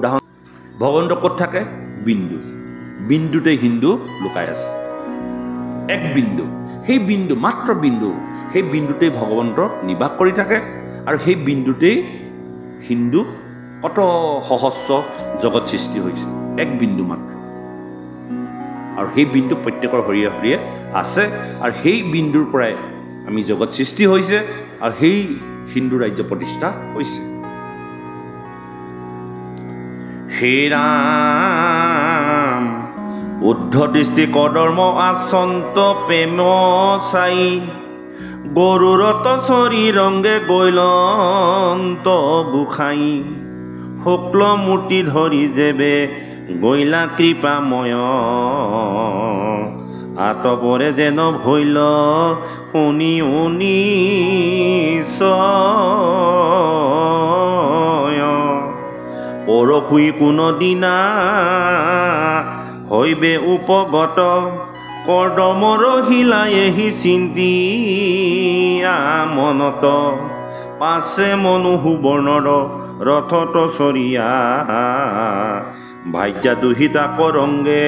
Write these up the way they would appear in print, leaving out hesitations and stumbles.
উদাহৰণ ভগৱন্ত ক'ত থাকে বিন্দু বিন্দুতে হিন্দু লুকাই আছে এক বিন্দু সেই বিন্দু মাত্ৰ বিন্দু সেই বিন্দুতে ভগৱন্ত নিবাস কৰি থাকে আৰু সেই বিন্দুতেই হিন্দু কত সহস্ৰ জগত সৃষ্টি হৈছে এক বিন্দু মাত্ৰ আৰু সেই বিন্দু প্ৰত্যেকৰ হৰিয়ে হৰিয়ে আছে আৰু সেই বিন্দুৰ পৰাই আমি জগত সৃষ্টি হৈছে আৰু সেই হিন্দু ৰাজ্য প্ৰতিষ্ঠা হৈছে হে ৰাম উদ্ধ দৃষ্টি কদৰ্ম আচন্ত প্ৰেম চাই গৰুৰত চৰি ৰংগে গৈলন্ত গোসাই শুক্ল মূৰ্তি ধৰি যেবে গৈলা কৃপাময় আতপৰে যেন ভৈল শুনি পৰশুই কোনো দিনা হৈবে উপগত কৰ্দমৰ হিলায়েহি চিন্তি মনত পাছে মনু সুবৰ্ণৰ ৰথত চৰিয়া ভাগ্যা দুহিতা কৰংগে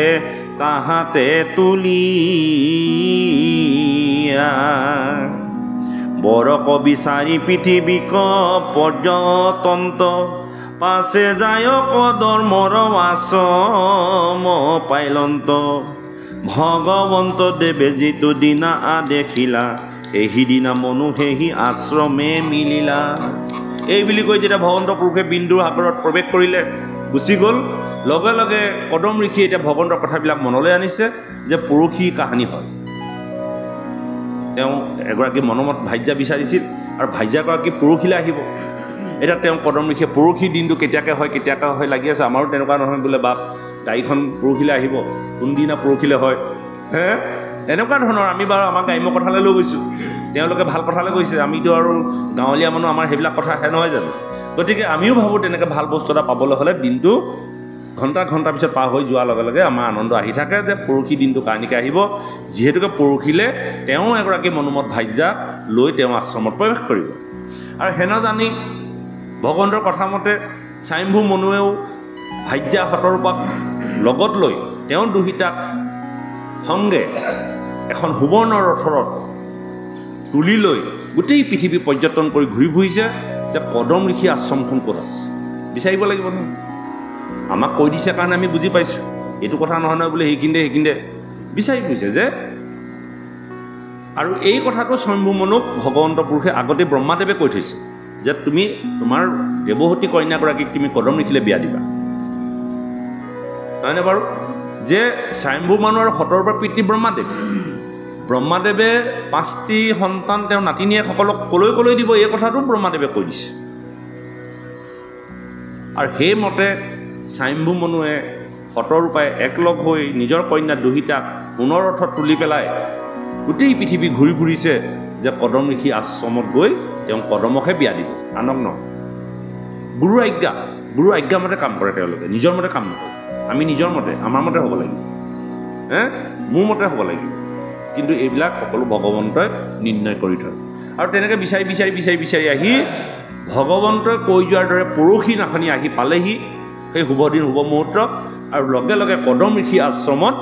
তাহাতে তুলিয়া বৰক বিচাৰি পৃথিৱীক পৰ্যতন্ত পাছে যায় কদৰ্মৰ আশ্ৰম পাইলন্ত ভগৱন্ত দেৱে যিটো দিনা দেখিলা সেইদিনা মনু সেই আশ্ৰমে মিলিলা এই বুলি কৈ যেতিয়া ভগৱন্ত পুৰুষে বিন্দুৰ সাগৰত প্ৰৱেশ কৰিলে গুচি গ'ল লগে লগে কদম ঋষি এতিয়া ভগৱন্তৰ কথাবিলাক মনলৈ আনিছে যে পৰশী কাহিনী হয় তেওঁ এগৰাকী মনোমত ভাজ্যা বিচাৰিছিল আৰু ভাজ্যাগৰাকী পৰশীলৈ আহিব এটা তেওঁ কদম ঋষিয়ে পৰশী দিনটো কেতিয়াকৈ হয় লাগি আছে আমাৰো তেনেকুৱা নহয় বোলে বাপ গাড়ীখন পৰশীলৈ আহিব কোনদিনা পৰশীলৈ হয় হে এনেকুৱা ধৰণৰ আমি বাৰু আমাৰ গ্ৰাম্য কথালৈ লৈ গৈছোঁ তেওঁলোকে ভাল কথালৈ গৈছে আমিতো আৰু গাঁৱলীয়া মানুহ আমাৰ সেইবিলাক কথা আহে নহয় জানো গতিকে আমিও ভাবোঁ তেনেকৈ ভাল বস্তু এটা পাবলৈ হ'লে দিনটো ঘণ্টা পিছত পাৰ হৈ যোৱাৰ লগে লগে আমাৰ আনন্দ আহি থাকে যে পৰশী দিনটো কাহিনীকৈ আহিব যিহেতুকে পৰশীলৈ তেওঁ এগৰাকী মনোমত ভাজ্যা লৈ তেওঁ আশ্ৰমত প্ৰৱেশ কৰিব আৰু হেন জানি ভগৱন্তৰ কথা মতে স্বয়ম্ভু মনুৱেও ভাজ্যা শতৰূপাক লগত লৈ তেওঁ দুহিতাক সংগে এখন সুবৰ্ণ ৰথৰত তুলি লৈ গোটেই পৃথিৱী পৰ্যটন কৰি ঘূৰি ফুৰিছে যে কদম ঋষি আশ্ৰমখন ক'ত আছে বিচাৰিব লাগিব নহয় আমাক কৈ দিছে কাৰণে আমি বুজি পাইছোঁ এইটো কথা নহয় বোলে সেইখিনিতে বিচাৰি ফুৰিছে যে আৰু এই কথাটো স্বয়ম্ভু মনুক ভগৱন্ত পুৰুষে আগতে ব্ৰহ্মাদেৱে কৈ থৈছে যে তুমি তোমাৰ দেৱহতী কন্যাগৰাকীক তুমি কদম ঋষিলৈ বিয়া দিবা নহয়নে বাৰু যে স্বয়ম্ভু মানুহ আৰু শতৰূপৰ পিতৃ ব্ৰহ্মাদেৱে 5টি সন্তান তেওঁৰ নাতিনীয়েকসকলক কলৈ দিব এই কথাটো ব্ৰহ্মাদেৱে কৈ দিছে আৰু সেইমতে স্বয়ম্ভু মনুৱে শতৰূপাই একলগ হৈ নিজৰ কন্যা দুহিতাক পুনৰ ৰথত তুলি পেলাই গোটেই পৃথিৱী ঘূৰি ফুৰিছে যে কদম ঋষি আশ্ৰমত গৈ তেওঁ কদমকহে বিয়া দিব আনক নহয় গুৰুৰ আজ্ঞা মতে কাম কৰে তেওঁলোকে নিজৰ মতে কাম নকৰে আমি নিজৰ মতে আমাৰ মতে হ'ব লাগিব মোৰ মতে হ'ব লাগিব কিন্তু এইবিলাক সকলো ভগৱন্তই নিৰ্ণয় কৰি থয় আৰু তেনেকৈ বিচাৰি আহি ভগৱন্তই কৈ যোৱাৰ দৰে পৰশী নাখনি আহি পালেহি সেই শুভ দিন শুভ মুহূৰ্ত আৰু লগে লগে কদম ঋষি আশ্ৰমত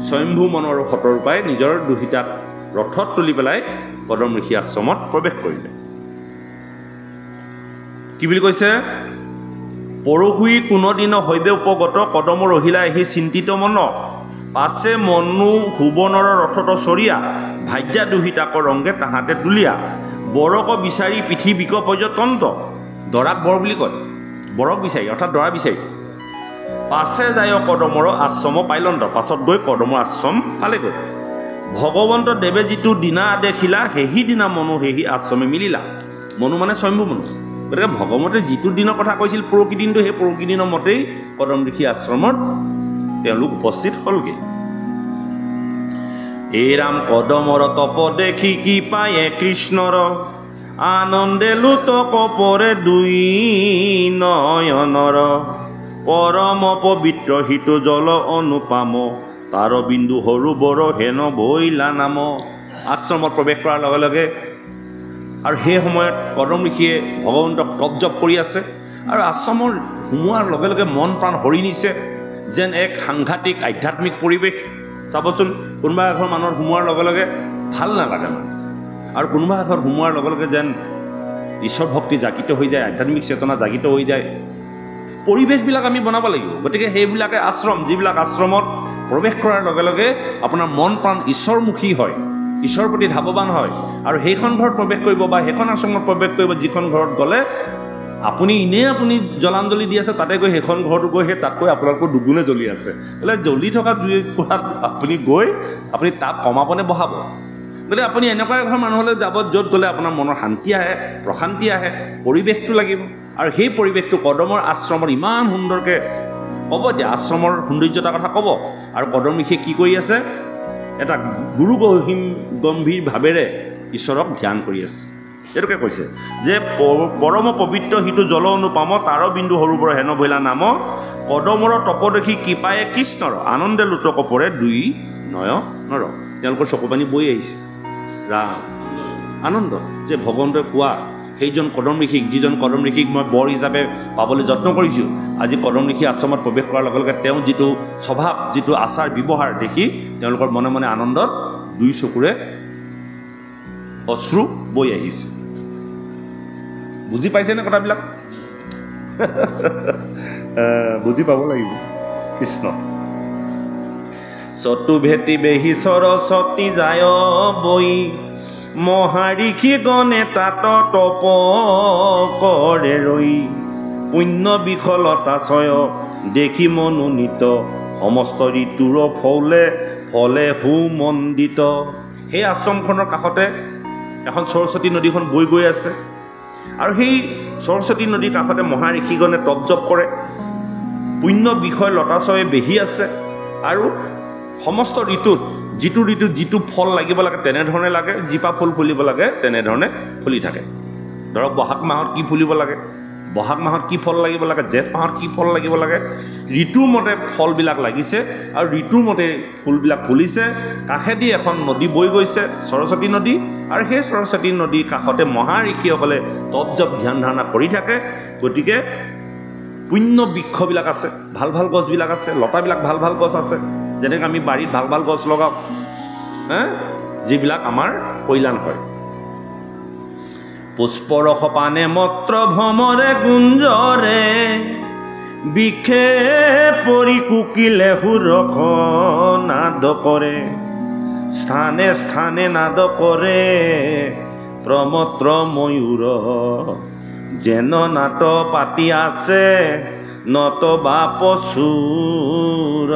স্বয়ম্ভু মনু আৰু শতৰূপাই নিজৰ দুহিতাক ৰথত তুলি পেলাই কদম ঋষি আশ্ৰমত প্ৰৱেশ কৰিলে কি বুলি কৈছে পৰশুই কোনোদিন হৈবে উপগত কদমৰ ৰহিলা আহি চিন্তিত মন পাছে মনু সুবৰ্ণৰ ৰথত চৰিয়া ভাজ্যা দুহিতাকৰ ৰংগে তাহাঁতে তুলিয়া বৰক বিচাৰি পৃথিৱীক পৰ্যতন্ত দৰাক বৰ বুলি কয় বৰক বিচাৰি অৰ্থাৎ দৰা বিচাৰি পাছে যায় কদমৰ আশ্ৰম পাইলন্ত পাছত গৈ কদমৰ আশ্ৰম পালেগৈ ভগৱন্ত দেৱে যিটো দিনা দেখিলা সেইদিনা মনু সেই আশ্ৰমে মিলিলা মনু মানে স্বয়ম্ভু মনু গতিকে ভগৱন্তে যিটো দিনৰ কথা কৈছিল পৰশী দিনটো সেই পৰশী দিনৰ মতেই কদম ঋষি আশ্ৰমত তেওঁলোক উপস্থিত হ'লগৈ এই ৰাম কদমৰ তপ দেখি কি পায়ে কৃষ্ণৰ আনন্দে লুতক পৰে দুই নয়নৰ পৰম পবিত্ৰ হিত জল অনুপাম তাৰ বিন্দু সৰু বৰ হেন বৈলা নাম আশ্ৰমত প্ৰৱেশ কৰাৰ লগে লগে আৰু সেই সময়ত কদম ঋষিয়ে ভগৱন্তক তপ জপ কৰি আছে আৰু আশ্ৰমৰ সোমোৱাৰ লগে লগে মন প্ৰাণ হৰি নিছে যেন এক সাংঘাতিক আধ্যাত্মিক পৰিৱেশ। চাবচোন, কোনোবা এঘৰ মানুহৰ সোমোৱাৰ লগে লগে ভাল নালাগে মানে, আৰু কোনোবা এঘৰ সোমোৱাৰ লগে লগে যেন ঈশ্বৰ ভক্তি জাগিত হৈ যায়, আধ্যাত্মিক চেতনা জাগিত হৈ যায়। পৰিৱেশবিলাক আমি বনাব লাগিব। গতিকে সেইবিলাকে আশ্ৰম, যিবিলাক আশ্ৰমত প্ৰৱেশ কৰাৰ লগে লগে আপোনাৰ মন প্ৰাণ ঈশ্বৰমুখী হয়, ঈশ্বৰৰ প্ৰতি ধাৱবান হয়। আৰু সেইখন ঘৰত প্ৰৱেশ কৰিব বা সেইখন আশ্ৰমত প্ৰৱেশ কৰিব, যিখন ঘৰত গ'লে আপুনি এনেই আপুনি জলাঞ্জলি দি আছে, তাতে গৈ সেইখন ঘৰতো গৈ সেই তাতকৈ আপোনালোকৰ দুগুণে জ্বলি আছে, বোলে জ্বলি থকা জুই কোৱাত আপুনি গৈ আপুনি তাপ কমাবনে বঢ়াব? গতিকে আপুনি এনেকুৱা এঘৰ মানুহলৈ যাব য'ত গ'লে আপোনাৰ মনৰ শান্তি আহে, প্ৰশান্তি আহে, পৰিৱেশটো লাগিব। আৰু সেই পৰিৱেশটো কদমৰ আশ্ৰমত ইমান সুন্দৰকৈ ক'ব। এতিয়া আশ্ৰমৰ সৌন্দৰ্যতাৰ কথা ক'ব। আৰু কদম ঋষিয়ে কি কৰি আছে? এটা গুৰু গম্ভীৰ ভাৱেৰে ঈশ্বৰক ধ্যান কৰি আছে। এইটোকে কৈছে যে পৰম পবিত্ৰ সিটো জল অনুপাম, তাৰ বিন্দু সৰুবৰ হেন ভৈলা নাম, কদমৰ তপদশী কৃপায়ে কৃষ্ণৰ, আনন্দে লোটক পৰে দুই নয়নৰ। তেওঁলোকৰ চকুপানী বৈ আহিছে। ৰাম আনন্দ যে ভগৱন্তই কোৱা সেইজন কদম ঋষিক, যিজন কদম ঋষিক মই বৰ হিচাপে পাবলৈ যত্ন কৰিছোঁ, আজি কদম ঋষি আশ্ৰমত প্ৰৱেশ কৰাৰ লগে লগে তেওঁ যিটো স্বভাৱ, যিটো আচাৰ ব্যৱহাৰ দেখি তেওঁলোকৰ মনে মনে আনন্দত দুই চকুৰে অশ্ৰু বৈ আহিছে। বুজি পাইছেনে কথাবিলাক? বুজি পাব লাগিব। কৃষ্ণ চতু ভেটি বেহি সৰস্বতী যায় বৈ, মহাৰিষি গণে তাত তপ কৰে ৰৈ, পুণ্য বিফলতা ছয় দেখি মনোনীত, সমস্ত ঋতুৰ ফলে ফলে সুমণ্ডিত। সেই আশ্ৰমখনৰ কাষতে এখন সৰস্বতী নদীখন বৈ গৈ আছে। আৰু সেই সৰস্বতী নদীৰ কাষতে মহাঋষিগণে তপ জপ কৰে, পুণ্য বিষয় লতাছয়ে বেহি আছে। আৰু সমস্ত ঋতুত যিটো ঋতুত যিটো ফল লাগিব লাগে তেনেধৰণে লাগে, জিপা ফুল ফুলিব লাগে তেনেধৰণে ফুলি থাকে। ধৰক বহাগ মাহত কি ফুলিব লাগে, বহাগ মাহত কি ফল লাগিব লাগে, জেঠ মাহত কি ফল লাগিব লাগে, ঋতুমতে ফলবিলাক লাগিছে আৰু ঋতুমতে ফুলবিলাক ফুলিছে। কাষেদি এখন নদী বৈ গৈছে, সৰস্বতী নদী। আৰু সেই সৰস্বতী নদীৰ কাষতে মহাঋষিসকলে তপ জপ ধ্যান ধাৰণা কৰি থাকে। গতিকে পুণ্য বৃক্ষবিলাক আছে, ভাল ভাল গছবিলাক আছে, লতাবিলাক ভাল ভাল গছ আছে। যেনেকৈ আমি বাৰীত ভাল ভাল গছ লগাওঁ, যিবিলাক আমাৰ কল্যাণ হয়। পুষ্পৰস পানে মত্ৰ ভ্ৰমৰে গুঞ্জৰে, বিষে পৰি কুকিলে সুৰখ নাদ কৰে, স্থানে স্থানে নাদ কৰে প্ৰমত্ৰ ময়ূৰ, যেন নাট পাতি আছে নত বা পচুৰ,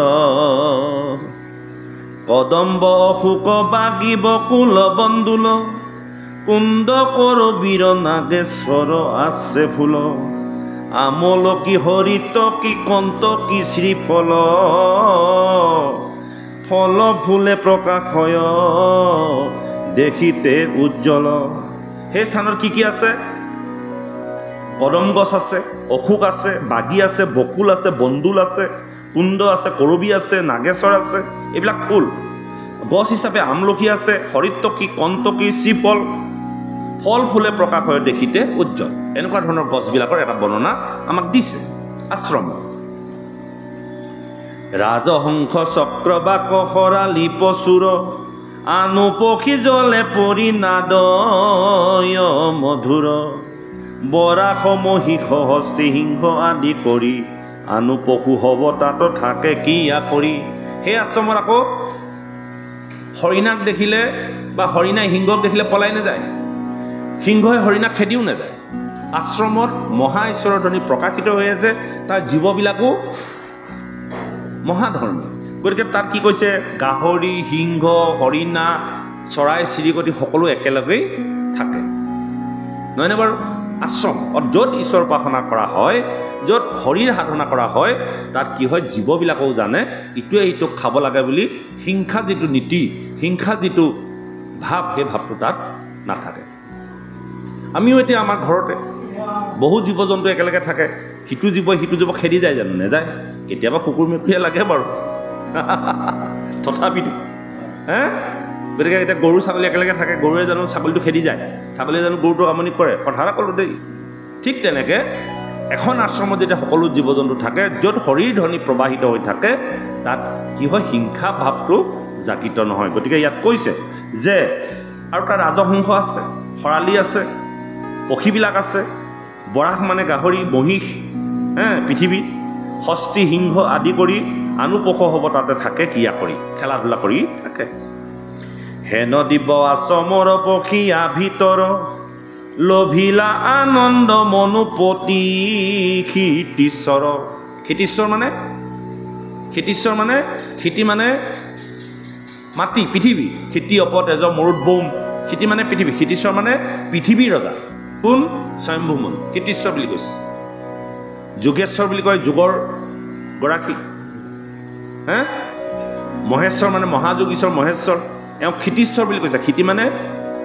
কদম্ব অশোক বাগি বকুল বন্দুল, কুণ্ড কৰবীৰ নাগেশ্বৰ আছে ফুল, আমলকি হৰিতকি কন্তকি শ্ৰীফল, ফল ফুলে প্ৰকাশ হয় দেখিতে উজ্জ্বল। সেই স্থানত কি কি আছে? কদম গছ আছে, অশোক আছে, বাগি আছে, বকুল আছে, বন্দুল আছে, কুণ্ড আছে, কৰবী আছে, নাগেশ্বৰ আছে। এইবিলাক ফুল গছ হিচাপে আমলখি আছে, হৰিতকি কন্তকি শ্ৰীফল, ফল ফুলে প্ৰকাশ হয় দেখিতে উজ্জ্বল। এনেকুৱা ধৰণৰ গছবিলাকৰ এটা বৰ্ণনা আমাক দিছে আশ্ৰম। ৰাজহংস চক্ৰ বা কহৰালি পচুৰ, আনু পক্ষী জলে পৰি নাদয় মধুৰ, বৰাস মহিষ হস্তি সিংহ আদি কৰি, আনু পশু হ'ব তাত থাকে কি কৰি। সেই আশ্ৰমত আকৌ হৰিণাক দেখিলে বা হৰিণাই সিংহক দেখিলে পলাই নাযায়, সিংহই হৰিণাক খেদিও নাযায়। আশ্ৰমত মহা ঈশ্বৰৰ ধ্বনি প্ৰকাশিত হৈ আছে, তাৰ জীৱবিলাকো মহাধৰ্মী। গতিকে তাত কি কৈছে? গাহৰি, সিংহ, হৰিণা, চৰাই চিৰিকটি সকলো একেলগেই থাকে, নহয়নে বাৰু? আশ্ৰম য'ত ঈশ্বৰ উপাসনা কৰা হয়, য'ত হৰিৰ সাধনা কৰা হয়, তাত কি হয়? জীৱবিলাকেও জানে ইটোৱে সিটোক খাব লাগে বুলি। হিংসা যিটো নীতি, হিংসা যিটো ভাৱ, সেই ভাৱটো তাত নাথাকে। আমিও এতিয়া আমাৰ ঘৰতে বহু জীৱ জন্তু একেলগে থাকে, সিটো জীৱ খেদি যায় জানো? নেযায়। কেতিয়াবা কুকুৰ মেকুৰীয়ে লাগে বাৰু, তথাপিতো গতিকে এতিয়া গৰু ছাগলী একেলগে থাকে, গৰুৱে জানো ছাগলীটো খেদি যায়? ছাগলীয়ে জানো গৰুটোক আমনি কৰে? কথা এটা ক'লোঁ দেই। ঠিক তেনেকৈ এখন আশ্ৰমত যেতিয়া সকলো জীৱ জন্তু থাকে, য'ত হৰিৰ ধ্বনি প্ৰবাহিত হৈ থাকে, তাত কি হয়, হিংসা ভাৱটো জাগৃত নহয়। গতিকে ইয়াত কৈছে যে আৰু তাত ৰাজহংস আছে, শৰালী আছে, পক্ষীবিলাক আছে, বৰাহ মানে গাহৰি, মহিষ, পৃথিৱী, হস্তি, সিংহ আদি কৰি আনু পশ হ'ব তাতে থাকে, ক্ৰিয়া কৰি খেলা ধূলা কৰি থাকে। হেন দিব আচমৰ পক্ষীয়া ভিতৰ, লভিলা আনন্দ মনুপতি ক্ষিতীশ্বৰ। ক্ষিতীশ্বৰ মানে ক্ষিতি মানে মাটি, পৃথিৱী, ক্ষিতি অপত এজ মৰুত বৌম, ক্ষিতি মানে পৃথিৱী, ক্ষিতীশ্বৰ মানে পৃথিৱীৰ ৰজা। কোন? স্বয়ম্ভূমন ক্ষিতীশ্বৰ বুলি কৈছে। যোগেশ্বৰ বুলি কয় যুগৰ গৰাকী। মহেশ্বৰ মানে মহাযোগীশ্বৰ মহেশ্বৰ, এওঁ ক্ষিতীশ্বৰ বুলি কৈছে। ক্ষিতি মানে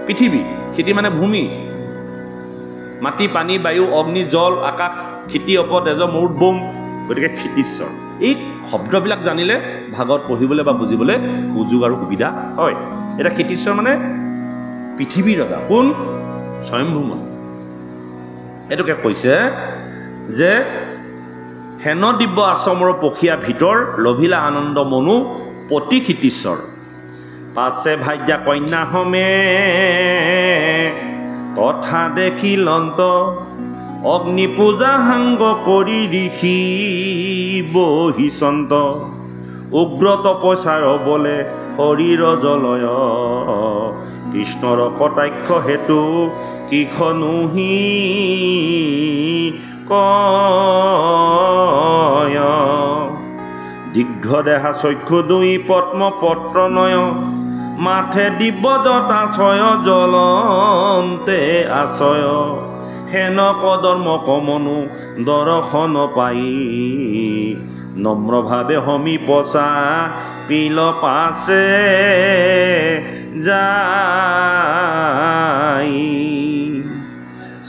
পৃথিৱী, ক্ষিতি মানে ভূমি, মাটি, পানী, বায়ু, অগ্নি, জল, আকাশ, ক্ষিতি অপত এজ মৰুত বৌম, গতিকে ক্ষিতীশ্বৰ। এই শব্দবিলাক জানিলে ভাগৱত পঢ়িবলৈ বা বুজিবলৈ সুযোগ আৰু সুবিধা হয়। এতিয়া ক্ষিতীশ্বৰ মানে পৃথিৱীৰ ৰজা। কোন? স্বয়ম্ভূমন। এইটোকে কৈছে যে হেন দিব্য আশ্ৰমৰ পক্ষীয়া ভিতৰ, লভিলা আনন্দ মনু পতি ক্ষিতীশ্বৰ। পাছে ভাগ্যা কন্যা সমে তথা দেখিলন্ত, অগ্নি পূজা সাংগ কৰি ঋষি বহিচন্ত। উগ্ৰ তপস্যাৰ বলে শৰীৰ জলয়, কৃষ্ণৰ কটাক্ষ হেতু কিখনুহি কয়। দীৰ্ঘ দেহা চক্ষু দুই পদ্ম পত্ৰ নয়, মাথে দিব জটাশয় জ্বলন্তে আশয়। হেন কদৰ্ম কমনু দৰ্শন পাই, নম্ৰভাৱে সমীপচা পিল পাছে যাই।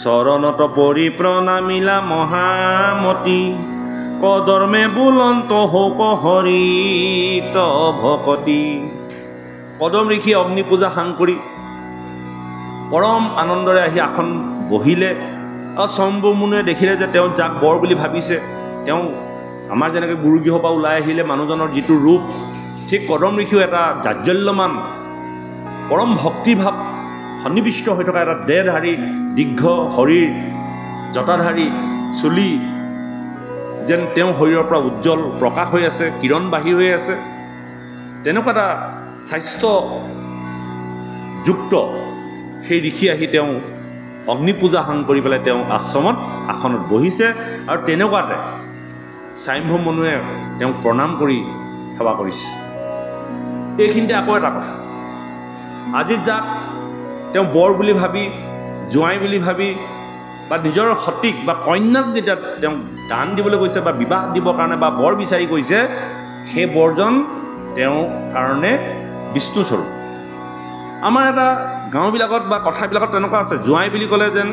চৰণত পৰি প্ৰণামিলা মহামতী, কদৰ্মে বুলন্ত শোক হৰিত ভকতি। কদম ঋষি অগ্নি পূজা সাং কৰি পৰম আনন্দৰে আহি আসন বহিলে। আৰু স্বয়ম্ভূমনুৱে দেখিলে যে তেওঁ যাক বৰ বুলি ভাবিছে, তেওঁ আমাৰ যেনেকৈ গুৰুগৃহৰ পৰা ওলাই আহিলে মানুহজনৰ যিটো ৰূপ, ঠিক কদম ঋষিও এটা জাজ্জল্যমান পৰম ভক্তিভাৱ সন্নিৱিষ্ট হৈ থকা এটা দেহধাৰী, দীৰ্ঘ শৰীৰ, জটাধাৰী, চুলি, যেন তেওঁ শৰীৰৰ পৰা উজ্জ্বল প্ৰকাশ হৈ আছে, কিৰণ বাহিৰ হৈ আছে, তেনেকুৱা এটা স্বাস্থ্যযুক্ত সেই ঋষি আহি তেওঁ অগ্নি পূজা সাং কৰি পেলাই তেওঁ আশ্ৰমত আসনত বহিছে। আৰু তেনেকুৱাতে স্বয়ম্ভূমনুৱে তেওঁক প্ৰণাম কৰি সেৱা কৰিছে। এইখিনিতে আকৌ এটা কথা, আজি যাক তেওঁ বৰ বুলি ভাবি, জোঁৱাই বুলি ভাবি, বা নিজৰ সতীক বা কন্যাক যেতিয়া তেওঁ দান দিবলৈ গৈছে বা বিবাহ দিবৰ কাৰণে বা বৰ বিচাৰি গৈছে, সেই বৰজন তেওঁৰ কাৰণে বিষ্ণুস্বৰূপ। আমাৰ এটা গাঁওবিলাকত বা কথাবিলাকত তেনেকুৱা আছে, জোঁৱাই বুলি ক'লে যেন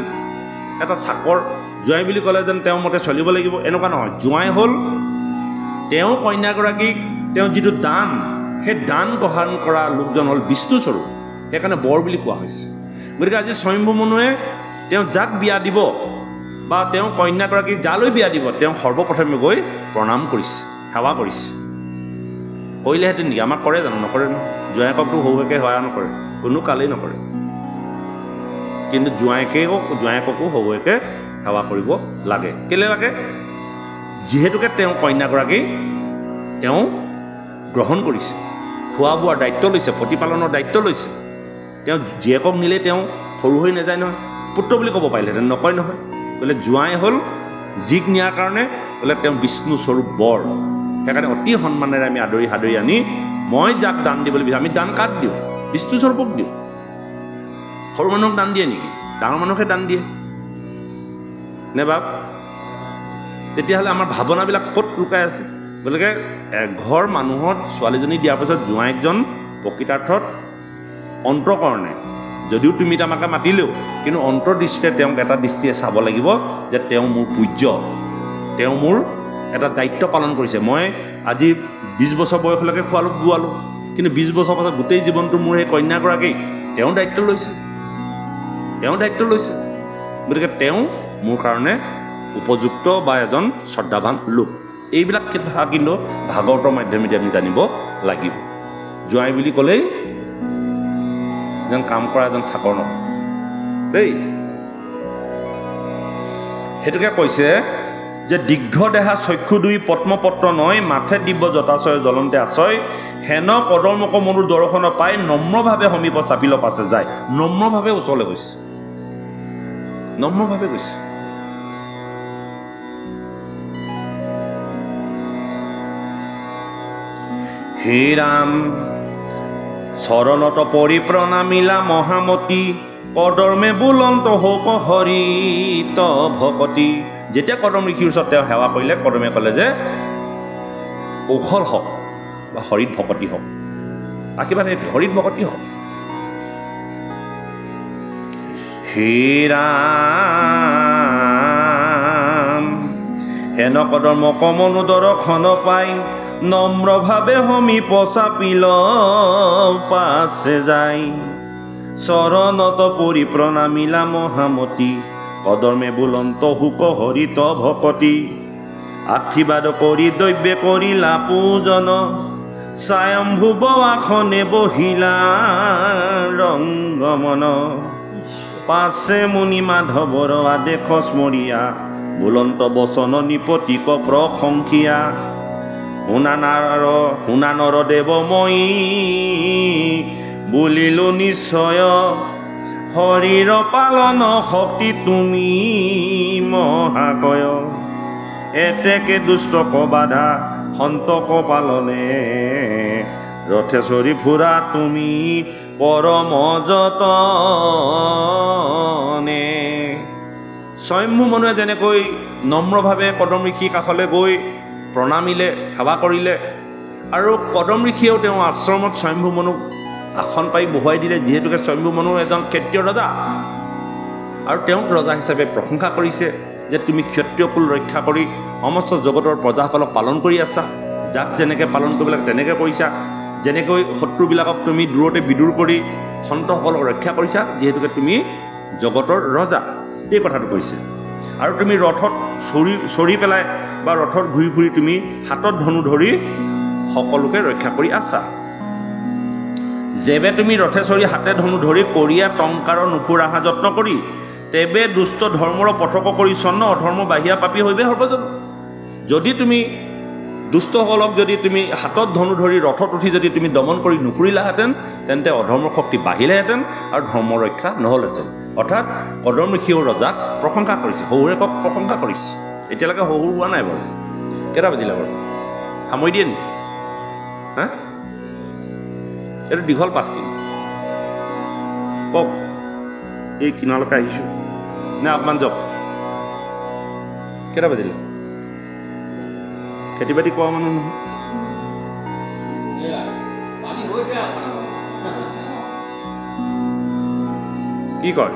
এটা চাকৰ, জোঁৱাই বুলি ক'লে যেন তেওঁৰ মতে চলিব লাগিব, এনেকুৱা নহয়। জোঁৱাই হ'ল তেওঁ কন্যাগৰাকীক তেওঁ যিটো দান, সেই দান গ্ৰহণ কৰা লোকজন হ'ল বিষ্ণুস্বৰূপ, সেইকাৰণে বৰ বুলি কোৱা হৈছে। গতিকে আজি স্বয়ম্ভূমনুৱে তেওঁ যাক বিয়া দিব বা তেওঁ কন্যাগৰাকীক যালৈ বিয়া দিব, তেওঁ সৰ্বপ্ৰথমে গৈ প্ৰণাম কৰিছে, সেৱা কৰিছে। কৰিলেহেঁতেন নেকি? আমাক কৰে জানো? নকৰে নহয়। জোঁৱাইককতো শহুৱেকে সেৱা নকৰে, কোনো কালেই নকৰে। কিন্তু জোঁৱাইককো শহুৱেকে সেৱা কৰিব লাগে। কেলৈ লাগে? যিহেতুকে তেওঁ কন্যাগৰাকী তেওঁ গ্ৰহণ কৰিছে, খোৱা বোৱাৰ দায়িত্ব লৈছে, প্ৰতিপালনৰ দায়িত্ব লৈছে। তেওঁ জীয়েকক নিলে তেওঁ সৰু হৈ নাযায় নহয়, পুত্ৰ বুলি ক'ব পাৰিলেহেঁতেন, নকয় নহয়। বোলে জোঁৱাই হ'ল জীক নিয়াৰ কাৰণে বোলে তেওঁ বিষ্ণুস্বৰূপ বৰ, সেইকাৰণে অতি সন্মানেৰে আমি আদৰি সাদৰি আনি মই যাক দান দিবলৈ বিচাৰোঁ, আমি দান কাক দিওঁ? বিষ্ণুস্বৰূপক দিওঁ। সৰু মানুহক দান দিয়ে নেকি? ডাঙৰ মানুহকে দান দিয়ে নে বাপ? তেতিয়াহ'লে আমাৰ ভাৱনাবিলাক ক'ত লুকাই আছে? গতিকে এঘৰ মানুহত ছোৱালীজনী দিয়াৰ পিছত জোঁৱাইকজন প্ৰকৃতাৰ্থত অন্তৰকৰণে, যদিও তুমি আমাকে মাতিলেও, কিন্তু অন্তৰ্দৃষ্টিৰে তেওঁক এটা দৃষ্টিৰে চাব লাগিব যে তেওঁ মোৰ পূজ্য, তেওঁ মোৰ এটা দায়িত্ব পালন কৰিছে। মই আজি 20 বছৰ বয়সলৈকে খোৱালোঁ বোৱালোঁ, কিন্তু 20 বছৰ পাছত গোটেই জীৱনটো মোৰ সেই কন্যাগৰাকী তেওঁ দায়িত্ব লৈছে। গতিকে তেওঁ মোৰ কাৰণে উপযুক্ত বা এজন শ্ৰদ্ধাৱান লোক। এইবিলাক কথা কিন্তু ভাগৱতৰ মাধ্যমেদি আমি জানিব লাগিব। জোঁৱাই বুলি ক'লেই যেন কাম কৰা এজন চাকৰ নহয় দেই। সেইটোকে কৈছে যে দীৰ্ঘ দেহা চক্ষু দুই পদ্মপত্ৰ নয়, মাথে দিব্য জটাশয় জ্বলন্তে আচয়, হেন কদৰ্মক মনুৰ দৰ্শন পাই নম্ৰভাৱে সমীপ চাপিল পাছে যায়। নম্ৰভাৱে ওচৰলৈ গৈছে, নম্ৰভাৱে গৈছে। হে ৰাম চৰণত পৰি প্ৰণামিলা মহামতী, কদৰ্মে বুলন্ত হৌক হৰিত ভকতি। যেতিয়া কদম ঋষিৰ ওচৰত তেওঁ সেৱা কৰিলে, কদমে ক'লে যে কৌশল হওক বা হৰিত ভকতি হওক, আশীৰ্বাদ সেইটো হৰিত ভকতি হওক। হে ৰাম হেন কদৰ্মক মনু দৰ্শন পাই, নম্ৰভাৱে সমীপ চাপিল পাছে যায়। চৰণত পৰি প্ৰণামিলা মহামতী, কদৰ্মে বুলন্ত হুক হৰিত ভকতি। আশীৰ্বাদ কৰি দৈব্যে কৰিলা পূজন, স্বয়ম্ভুৱ আসনে বহিলা ৰংগমন। পাছে মুনি মাধৱৰ আদেশ স্মৰীয়া, বুলন্ত বচন নিপতিক প্ৰশংসিয়া। শুনা নৰ দেৱ মই বুলিলো নিশ্চয়, হৰিৰ পালন শক্তি তুমি মহাকয়। এতেকে দুষ্টক বাধা সন্তক পালনে, ৰথে চৰি ফুৰা তুমি পৰম যতনে। স্বয়ম্ভু মনুৱে যেনেকৈ নম্ৰভাৱে কদম ঋষিৰ কাষলৈ গৈ প্ৰণামিলে, সেৱা কৰিলে, আৰু কদম ঋষিয়েও তেওঁ আশ্ৰমত স্বয়ম্ভু মনুক আসন পাৰি বহুৱাই দিলে। যিহেতুকে স্বয়ম্ভু মনু এজন ক্ষত্ৰিয় ৰজা, আৰু তেওঁক ৰজা হিচাপে প্ৰশংসা কৰিছে যে তুমি ক্ষত্ৰিয় কুল ৰক্ষা কৰি সমস্ত জগতৰ প্ৰজাসকলক পালন কৰি আছা। যাক যেনেকৈ পালন কৰিব লাগে তেনেকৈ কৰিছা, যেনেকৈ শত্ৰুবিলাকক তুমি দূৰতে বিদূৰ কৰি সন্তসকলক ৰক্ষা কৰিছা, যিহেতুকে তুমি জগতৰ ৰজা, এই কথাটো কৈছে। আৰু তুমি ৰথত চৰি পেলাই বা ৰথত ঘূৰি ফুৰি তুমি হাতত ধনু ধৰি সকলোকে ৰক্ষা কৰি আছা। যেবে তুমি ৰথে চৰি হাতে ধনু ধৰি কৰিয়া টংকাৰৰ নুফুৰাহা যত্ন কৰি, তেবে দুষ্ট ধৰ্মৰ পথক কৰি চন্ন অধৰ্ম বাহিয়া পাপী হৈবে সৰ্বজন। যদি তুমি দুষ্টসকলক যদি তুমি হাতত ধনু ধৰি ৰথত উঠি যদি তুমি দমন কৰি নুফুৰিলাহেঁতেন, তেন্তে অধৰ্মৰ শক্তি বাঢ়িলেহেঁতেন আৰু ধৰ্ম ৰক্ষা নহ'লহেঁতেন। অৰ্থাৎ কদম ঋষিয়েও ৰজাক প্ৰশংসা কৰিছে, শহুৰেকক প্ৰশংসা কৰিছে। এতিয়ালৈকে শহুৰ হোৱা নাই বাৰু। কেইটা বাজিলে বাৰু? সামৰি দিয়ে নেকি? হা, এইটো দীঘল পাঠ কিন্তু কওক। এই কিনাৰলৈকে আহিছোঁ নে অকণমান যাওক? কেইটা বাজিলে? খেতি বাতি কৰা মানুহ নহয়। কি কয়?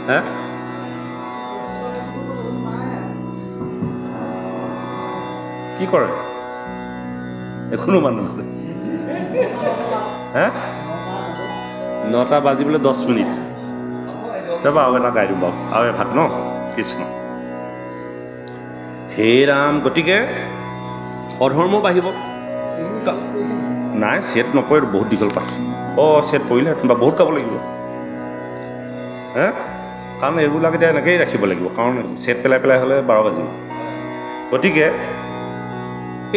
হে, কি কৰে? এখনো মানুহ আছে। হে, 9টা বাজিবলৈ 10 মিনিট। তাৰপৰা আৰু এটা গাই দিম বাৰু, আৰু এভাগ ন কৃষ্ণ। হে ৰাম, গতিকে অধৰ্ম বাঢ়িব। নাই, চেট নপৰে, বহুত দীঘল পাঠ। চেট পৰিলে বা বহুত গাব লাগিব। হে, কাৰণ এইবিলাক এতিয়া এনেকৈয়ে ৰাখিব লাগিব, কাৰণ চেট পেলাই পেলাই হ'লে 12 বাজিব। গতিকে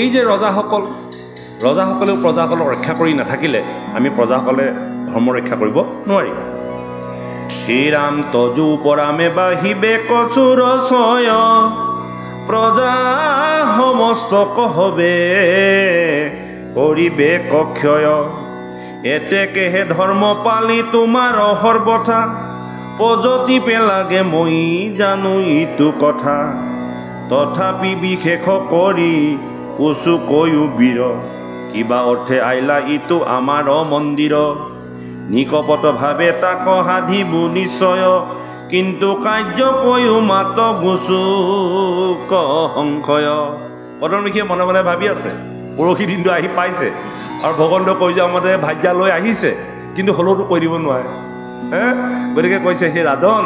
এই যে ৰজাসকলেও প্ৰজাসকলক ৰক্ষা কৰি নাথাকিলে আমি প্ৰজাসকলে ধৰ্ম ৰক্ষা কৰিব নোৱাৰিম। হে ৰাম তজু পৰামে বাহিবে কচুৰ ছয়, প্ৰজা সমস্ত কহবে কৰিবে কক্ষয়। এতেকেহে ধৰ্ম পালি তোমাৰ সৰ্বথা, পজতি পেলাগে মই জানো ইটো কথা। তথাপি বিশেষ কৰি কুচু কৈও বীৰ, কিবা অৰ্থে আইলা ইটো আমাৰ মন্দিৰ। নিকপট ভাৱে তাক সাধিব নিশ্চয়, কিন্তু কাৰ্য কৈও মাত গুচু সংশয়। কদম ঋষিয়ে মনে মনে ভাবি আছে, পৰহি দিনটো আহি পাইছে আৰু ভগৱন্তই কৈ যোৱা মতে ভাজ্যা লৈ আহিছে, কিন্তু হ'লেওতো কৈ দিব নোৱাৰে। গতিকে কৈছে হে ৰাজন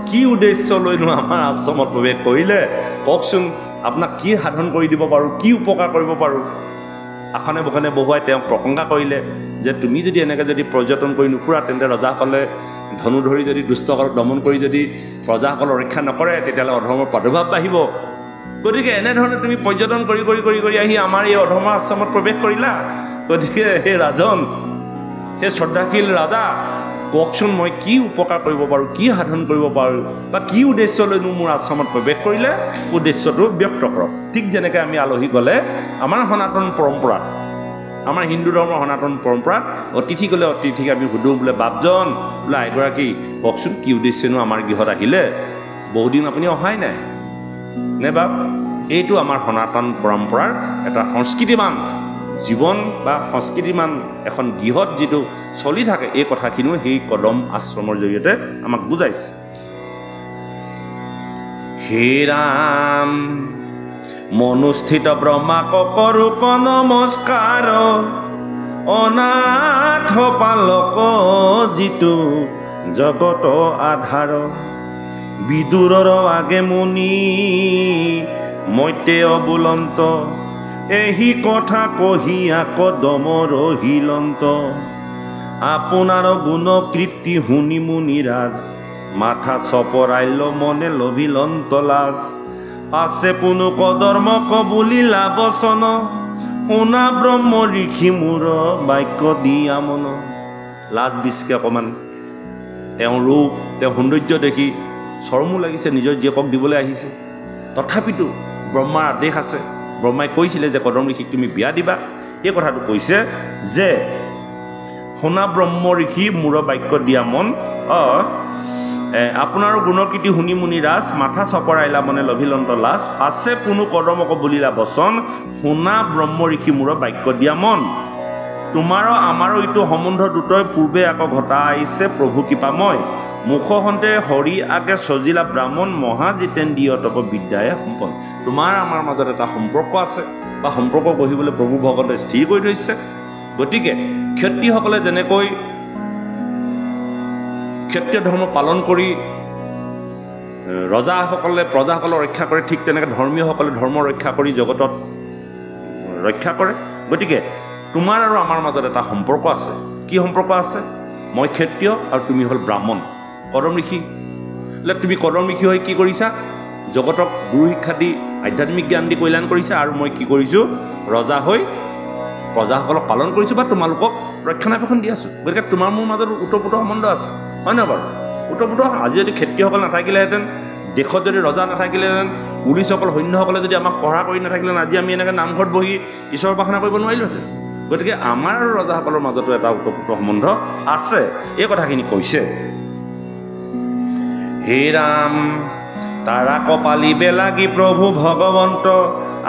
কি উদ্দেশ্য লৈনো আমাৰ আশ্ৰমত প্ৰৱেশ কৰিলে কওকচোন আপোনাক কি সাধন কৰি দিব পাৰোঁ কি উপকাৰ কৰিব পাৰোঁ আসনে বসনে বহুৱাই তেওঁক প্ৰশংসা কৰিলে যে তুমি যদি এনেকৈ যদি পৰ্যটন কৰি নুফুৰা তেন্তে ৰজাসকলে ধনু ধৰি যদি দুষ্টসকলক দমন কৰি যদি প্ৰজাসকলক ৰক্ষা নকৰে তেতিয়াহ'লে অধৰ্মৰ প্ৰাদুৰ্ভাৱ বাঢ়িব গতিকে এনেধৰণে তুমি পৰ্যটন কৰি কৰি কৰি কৰি আহি আমাৰ এই অধৰ্মৰ আশ্ৰমত প্ৰৱেশ কৰিলা গতিকে সেই ৰাজন সেই শ্ৰদ্ধাশীল ৰাজা কওকচোন মই কি উপকাৰ কৰিব পাৰোঁ কি সাধন কৰিব পাৰোঁ বা কি উদ্দেশ্য লৈনো মোৰ আশ্ৰমত প্ৰৱেশ কৰিলে উদ্দেশ্যটো ব্যক্ত কৰক ঠিক যেনেকৈ আমি আলহী গ'লে আমাৰ সনাতন পৰম্পৰাত আমাৰ হিন্দু ধৰ্মৰ সনাতন পৰম্পৰাত অতিথি গ'লে অতিথিক আমি সুধোঁ বোলে বাপজন বোলে আইগৰাকী কওকচোন কি উদ্দেশ্যনো আমাৰ গৃহত আহিলে বহুদিন আপুনি অহাই নাই নে বাপ এইটো আমাৰ সনাতন পৰম্পৰাৰ এটা সংস্কৃতিমান জীৱন বা সংস্কৃতিমান এখন গৃহত যিটো চলি থাকে এই কথাখিনিও সেই কদম আশ্ৰমৰ জৰিয়তে আমাক বুজাইছে হে ৰাম মনুস্থিত ব্ৰহ্মাক কৰোঁ নমস্কাৰ অনাথ পালক যিটো জগত আধাৰ বিদুৰৰ আগে মুনি মৈতে অবুলন্ত এহি কথা কহিয়া কদমৰ হিলন্ত আপোনাৰ গুণ কীৰ্তি শুনি মুনিৰাজ মাথা চপৰাইল মনে লভিলন্ত লাজ আছে পুনু কদৰ্মক বুলিলা বচন শুনা ব্ৰহ্ম ঋষি মূৰ বাক্য দিয়া মন লাজ বিচকে অকণমান তেওঁৰ ৰূপ তেওঁ সৌন্দৰ্য দেখি চৰমো লাগিছে নিজৰ জীয়েকক দিবলৈ আহিছে তথাপিতো ব্ৰহ্মাৰ আদেশ আছে ব্ৰহ্মাই কৈছিলে যে কদম ঋষিক তুমি বিয়া দিবা এই কথাটো কৈছে যে শুনা ব্ৰহ্ম ঋষি মূৰ বাক্য দিয়া মন আপোনাৰ গুণকীৰ্তি শুনি মুনি ৰাজ মাথা চপৰাইলা মনে লভিলন্ত লাজ আছে পুনু কদমক বুলিলা বচন শুনা ব্ৰহ্ম ঋষি মূৰ বাক্য দিয়া মন তোমাৰো আমাৰো এইটো সম্বন্ধ দুটাই পূৰ্বে আকৌ ঘটা আহিছে প্ৰভু কৃপাময় মুখহন্তে হৰি আগে সজিলা ব্ৰাহ্মণ মহাজিতেন্দ্ৰিয় তপ বিদ্যায়ে সম্পন্ন তোমাৰ আমাৰ মাজত এটা সম্পৰ্ক আছে বা সম্পৰ্ক গঢ়িবলৈ প্ৰভু ভগৱন্তে স্থিৰ কৰি থৈছে গতিকে ক্ষত্ৰিয়সকলে যেনেকৈ ক্ষত্ৰিয় ধৰ্ম পালন কৰি ৰজাসকলে প্ৰজাসকলক ৰক্ষা কৰে ঠিক তেনেকৈ ধৰ্মীয়সকলে ধৰ্ম ৰক্ষা কৰি জগতত ৰক্ষা কৰে গতিকে তোমাৰ আৰু আমাৰ মাজত এটা সম্পৰ্ক আছে কি সম্পৰ্ক আছে মই ক্ষত্ৰিয় আৰু তুমি হ'ল ব্ৰাহ্মণ কদম ঋষি তুমি কদম ঋষি হৈ কি কৰিছা জগতক গুৰু শিক্ষা দি আধ্যাত্মিক জ্ঞান দি কল্যাণ কৰিছা আৰু মই কি কৰিছোঁ ৰজা হৈ প্ৰজাসকলক পালন কৰিছোঁ বা তোমালোকক ৰক্ষণাবেক্ষণ দি আছোঁ গতিকে তোমাৰ মোৰ মাজত ওতঃপ্ৰোত সম্বন্ধ আছে হয় নহয় বাৰু ওতঃপ্ৰোত আজি যদি ক্ষত্ৰিয়সকল নাথাকিলেহেঁতেন দেশত যদি ৰজা নাথাকিলেহেঁতেন পুলিচসকল সৈন্যসকলে যদি আমাক পঢ়া কৰি নাথাকিলেহেঁতেন আজি আমি এনেকৈ নামঘৰত বহি ঈশ্বৰৰ উপাসনা কৰিব নোৱাৰিলোহেঁতেন গতিকে আমাৰ আৰু ৰজাসকলৰ মাজতো এটা ওতঃপ্ৰোত সম্বন্ধ আছে এই কথাখিনি কৈছে হে ৰাম তাৰা কপালিবে লাগি প্ৰভু ভগৱন্ত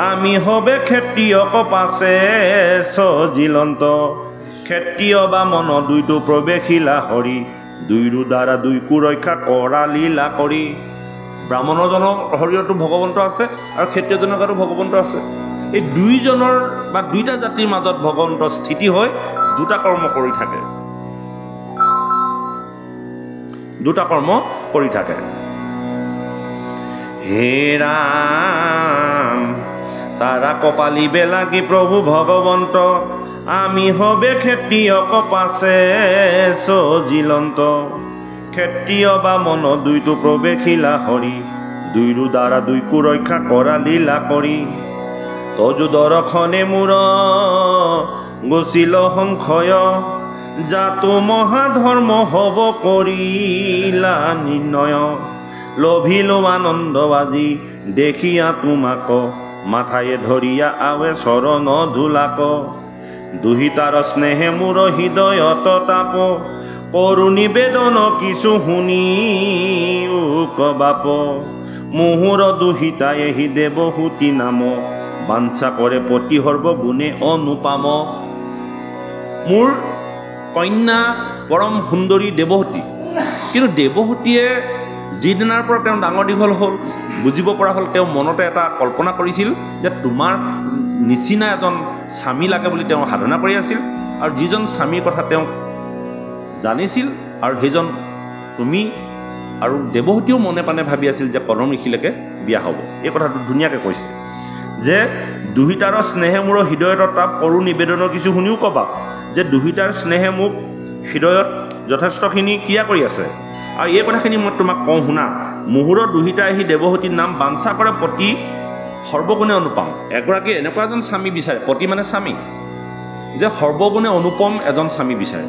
আমি হবে ক্ষত্ৰিয়ক পাছে সজিলন্ত ক্ষত্ৰিয় বা মন দুইটো প্ৰৱেশিলা হৰি দুইৰো দ্বাৰা দুইকো ৰক্ষা কৰা লীলা কৰি ব্ৰাহ্মণজনৰ শৰীৰতো ভগৱন্ত আছে আৰু ক্ষত্ৰিয়জনৰ গাতো ভগৱন্ত আছে এই দুইজনৰ বা দুইটা জাতিৰ মাজত ভগৱন্ত স্থিতি হৈ দুটা কৰ্ম কৰি থাকে হে ৰাম তাৰা কপালিবে লাগি প্ৰভু ভগৱন্ত আমি হবে ক্ষত্ৰিয়ক পাছে সজিলন্ত ক্ষত্ৰিয় বা মন দুইটো প্ৰৱেশিলা হৰি দুইৰো দ্বাৰা দুইকো ৰক্ষা কৰা লীলা কৰি তজু দৰ্শনে মূৰ গচিল সংশয় জাতো মহাধৰ্ম হব কৰিলা নিৰ্ণয় লভিলো আনন্দ আজি দেখিয়া তোমাক মাথায়ে ধৰিয়া আৱে চৰণ ধুলাক দুহিতাৰ স্নেহে মূৰ হৃদয়ত তাপ কৰু নিবেদন কিছু শুনি বাপ মুহুৰ দুহিতায়ে হি দেৱহূতি নাম বাঞ্ছা কৰে পতি সৰ্ব গুণে অনুপাম মোৰ কন্যা পৰম সুন্দৰী দেৱহূতি কিন্তু দেৱহূতিয়ে যিদিনাৰ পৰা তেওঁ ডাঙৰ দীঘল হ'ল বুজিব পৰা হ'ল তেওঁ মনতে এটা কল্পনা কৰিছিল যে তোমাৰ নিচিনা এজন স্বামী লাগে বুলি তেওঁ সাধনা কৰি আছিল আৰু যিজন স্বামীৰ কথা তেওঁ জানিছিল আৰু সেইজন তুমি আৰু দেৱহতীও মনে প্ৰাণে ভাবি আছিল যে কদম ঋষিলৈকে বিয়া হ'ব। এই কথাটো ধুনীয়াকৈ কৈছে যে দুহিতাৰ স্নেহে মোৰ হৃদয়ত তাপ কৰো নিবেদন কিছু শুনিও ক'বা যে দুহিতাৰ স্নেহে মোক হৃদয়ত যথেষ্টখিনি ক্ৰিয়া কৰি আছে। আৰু এই কথাখিনি মই তোমাক কওঁ শুনা। মুহূৰ্ত দুহিতা আহি দেৱহতীৰ নাম বাঞ্ছা কৰে পতি সৰ্বগুণে অনুপম। এগৰাকী এনেকুৱা এজন স্বামী বিচাৰে, পতি মানে স্বামী, যে সৰ্বগুণে অনুপম এজন স্বামী বিচাৰে।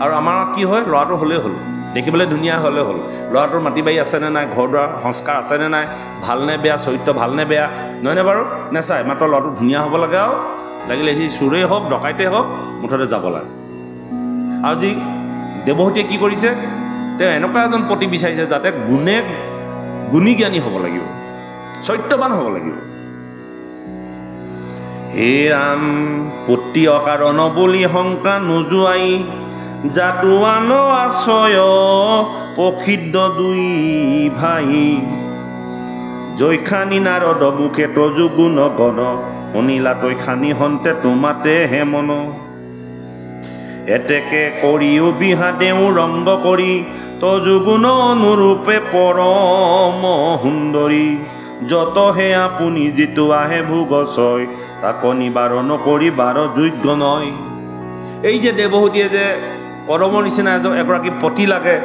আৰু আমাৰ কি হয়, ল'ৰাটো হ'লেই হ'ল, দেখিবলৈ ধুনীয়া হ'লে হ'ল, ল'ৰাটোৰ মাটি বাৰী আছেনে নাই, ঘৰ দুৱাৰ সংস্কাৰ আছেনে নাই, ভালনে বেয়া, চৰিত্ৰ ভালনে বেয়া, নহয়নে বাৰু? নেচায়, মাত্ৰ ল'ৰাটো ধুনীয়া হ'ব লাগে, আৰু লাগিলে সি চোৰেই হওক ডকাইতেই হওক মুঠতে যাব লাগে। আৰু যি দেৱহতীয়ে কি কৰিছে, তেওঁ এনেকুৱা এজন পতি বিচাৰিছে যাতে গুণী জ্ঞানী হ'ব লাগিব, চৰিত্ৰৱান হ'ব লাগিব। হে ৰাম পতি অকাৰণ বুলি শংকা নোযোৱাই জাতুৱান আশ্ৰয় প্ৰসিদ্ধ দুই ভাই জয়খানি নাৰদ মুখে তজুগুণ গণ শুনিলা তৈ খানি হন্তে তোমাতে হে মন এতেকে কৰি অবিহা দেও ৰংগ কৰি তজুগুণ অনুৰূপে পৰম সুন্দৰী যতহে আপুনি যিটো আহে ভোগছয় তাক নিবাৰণ কৰিবাৰ যোগ্য নয়। এই যে দেৱহতীয়ে যে কদমৰ নিচিনা এগৰাকী পতি লাগে,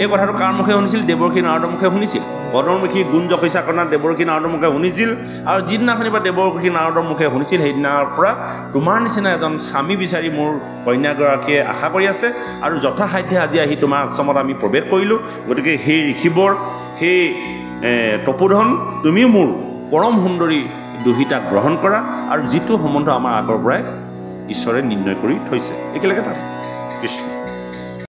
এই কথাটো কাৰ মুখে শুনিছিল? দেৱৰ্ষি নাৰদৰ মুখে শুনিছিল। কদম ঋষি গুণ যশস্যা কনা দেৱৰ্ষি নাৰদৰ মুখে শুনিছিল। আৰু যিদিনাখনিৰ পৰা দেৱৰ্ষি নাৰদৰ মুখে শুনিছিল, সেইদিনাৰ পৰা তোমাৰ নিচিনা এজন স্বামী বিচাৰি মোৰ কন্যাগৰাকীয়ে আশা কৰি আছে। আৰু যথাসাধ্যে আজি আহি তোমাৰ আশ্ৰমত আমি প্ৰৱেশ কৰিলোঁ। গতিকে সেই ঋষিবৰ, সেই তপোধন, তুমিও মোৰ পৰম সুন্দৰী দুহিতাক গ্ৰহণ কৰা। আৰু যিটো সম্বন্ধ আমাৰ আগৰ পৰাই ঈশ্বৰে নিৰ্ণয় কৰি থৈছে, একেলগে তাত কৃষ্ণ।